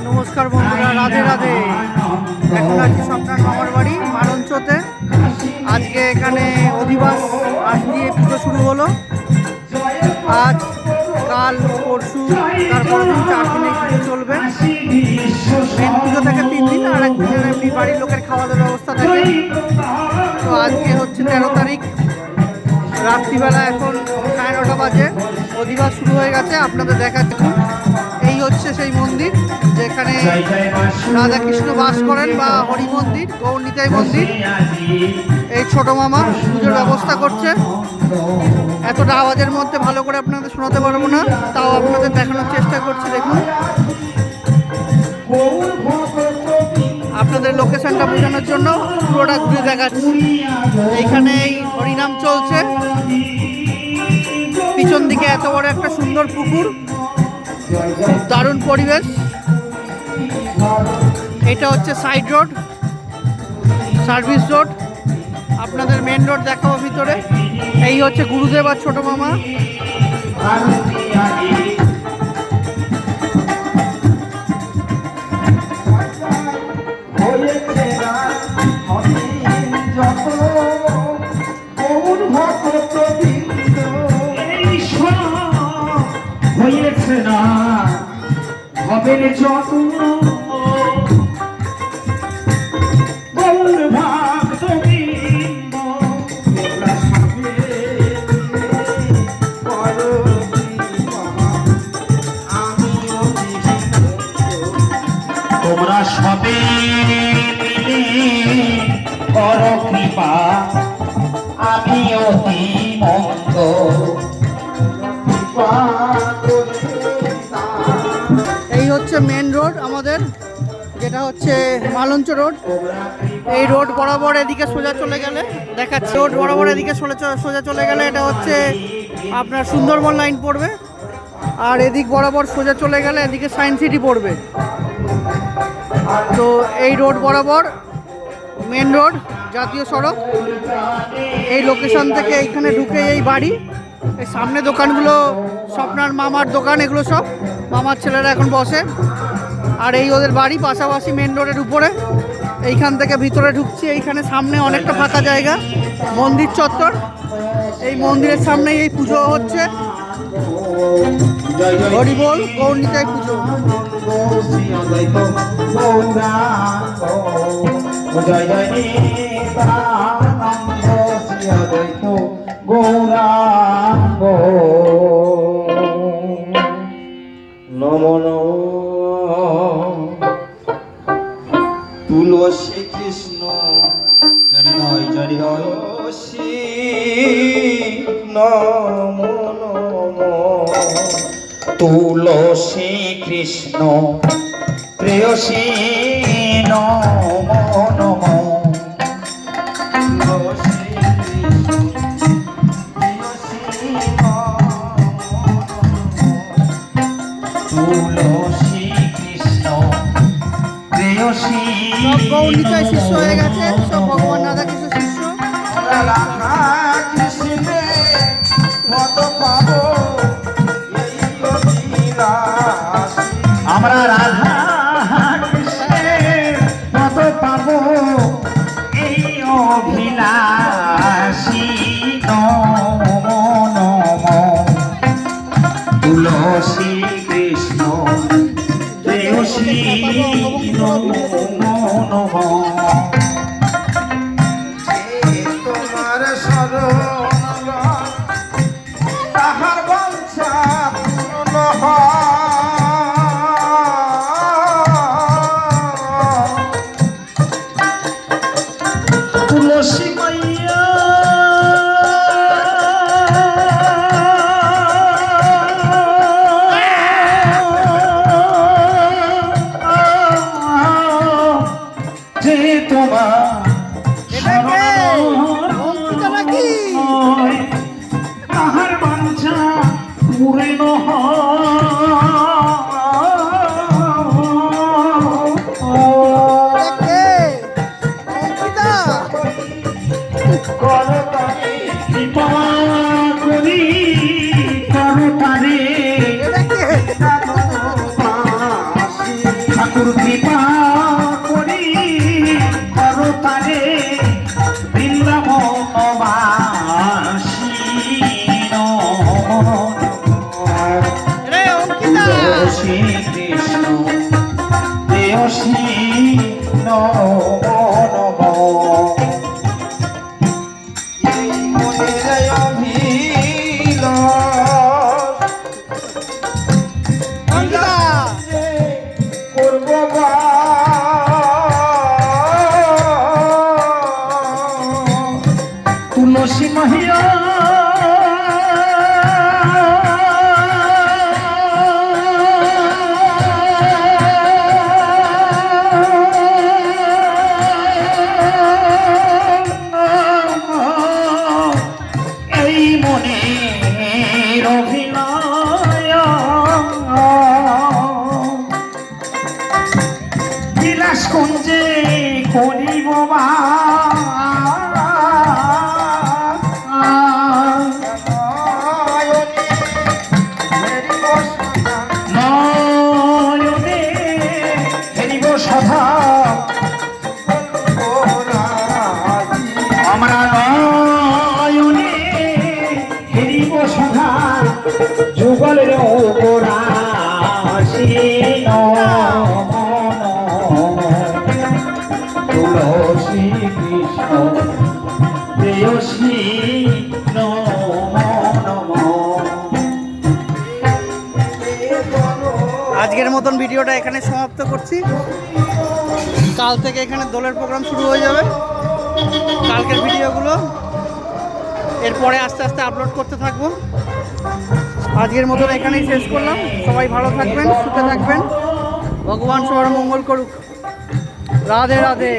নমস্কার বন্ধুরা, রাধে রাধে। এখন আছি স্বপ্নার মামার বাড়ি মালঞ্চতে। আজকে এখানে অধিবাস আজ দিয়ে পুজো শুরু হলো। আজ কাল পরশু তারপর দিন 4 দিন এই পুজো চলবে। মেন পুজো থেকে 3 দিন, আর একদিনের এমনি বাড়ির লোকের খাওয়া দাওয়ার ব্যবস্থা থাকে। তো আজকে হচ্ছে 13 তারিখ রাত্রিবেলা, এখন 9:30 বাজে। অধিবাস শুরু হয়ে গেছে, আপনাদের দেখাচ্ছি। এই হচ্ছে সেই মন্দির যেখানে রাধাকৃষ্ণ বাস করেন, বা হরি মন্দির, গৌরনিতাই মন্দির। এই ছোট মামা পুজোর ব্যবস্থা করছে। এতটা আওয়াজের মধ্যে ভালো করে আপনাদের শোনাতে পারবো না, তাও আপনাদের দেখানোর চেষ্টা করছি। দেখুন, আপনাদের লোকেশনটা বোঝানোর জন্য পুরোটা ঘুরে দেখাচ্ছি। এইখানে এই হরিনাম চলছে, পিছন দিকে এত বড় একটা সুন্দর পুকুর, দারুণ পরিবেশ। এটা হচ্ছে সাইড রোড, সার্ভিস রোড। আপনাদের মেন রোড দেখাবো ভিতরে। এই হচ্ছে গুরুদেব আর ছোট মামা। হয়েছে না হবে যত গৌর ভক্ত বৃন্দ, তোমরা সবে মিলে কর কৃপা, আমি অতি মন্দ। এই হচ্ছে মেন রোড আমাদের, যেটা হচ্ছে মালঞ্চ রোড। এই রোড বরাবর এদিকে সোজা চলে গেলে দেখাচ্ছে, রোড বরাবর এদিকে সোজা চলে গেলে এটা হচ্ছে আপনার সুন্দরবন লাইন পড়বে। আর এদিক বরাবর সোজা চলে গেলে এদিকে সায়েন্স সিটি পড়বে। তো এই রোড বরাবর মেন রোড, জাতীয় সড়ক। এই লোকেশন থেকে এইখানে ঢুকে এই বাড়ি, এই সামনে দোকানগুলো স্বপ্নার মামার দোকান, এগুলো সব মামার ছেলেরা এখন বসে। আর এই ওদের বাড়ি পাশাপাশি মেন রোডের উপরে। এইখান থেকে ভিতরে ঢুকছি। এইখানে সামনে অনেকটা ফাঁকা জায়গা, মন্দির চত্বর। এই মন্দিরের সামনেই এই পুজো হচ্ছে, হরিবোল গৌরনিতাই পুজো। জয় জয় গৌরাঙ্গ নম নম। তুলসী কৃষ্ণ জয় জয় তুলসী নম নম। তুলসী কৃষ্ণ প্রেয়সী নম নম। সব গৌরনিতাই শিষ্য হয়ে গেছে, সব ভগবান রাধাকৃষ্ণ শিষ্য। আমরা রাধা কৃষ্ণের মত পাবো এই অভিলাষী নম নম। তুলসী কৃষ্ণ প্রেয়সী নম নম। তোমার শরণ তাহার বাঞ্ছা পূর্ণ হয়। তুলসী মাইয়া যে তোর কৃপা করি করো তারে বৃন্দাবনবাসী রে অঙ্কিতা শ্রী কৃষ্ণ দেয়সী নম নম এই মনের অভিলাষ অঙ্কিতা করব তুলসী মহিয়া এই মনের অভিনয় বিলাস কুঞ্জে করিব নয়নে হেরিব সধা আমরা নয়নে হেরিব সধা যুগলের উপরাশি তুলসী কৃষ্ণ প্রেয়সী নম নম আজকের মতন ভিডিওটা এখানে সমাপ্ত করছি। কাল থেকে এখানে দোলের প্রোগ্রাম শুরু হয়ে যাবে। কালকের ভিডিওগুলো এরপরে আস্তে আস্তে আপলোড করতে থাকবো। আজকের মতন এখানেই শেষ করলাম। সবাই ভালো থাকবেন, সুখে থাকবেন, ভগবান সবার মঙ্গল করুক। রাধে রাধে।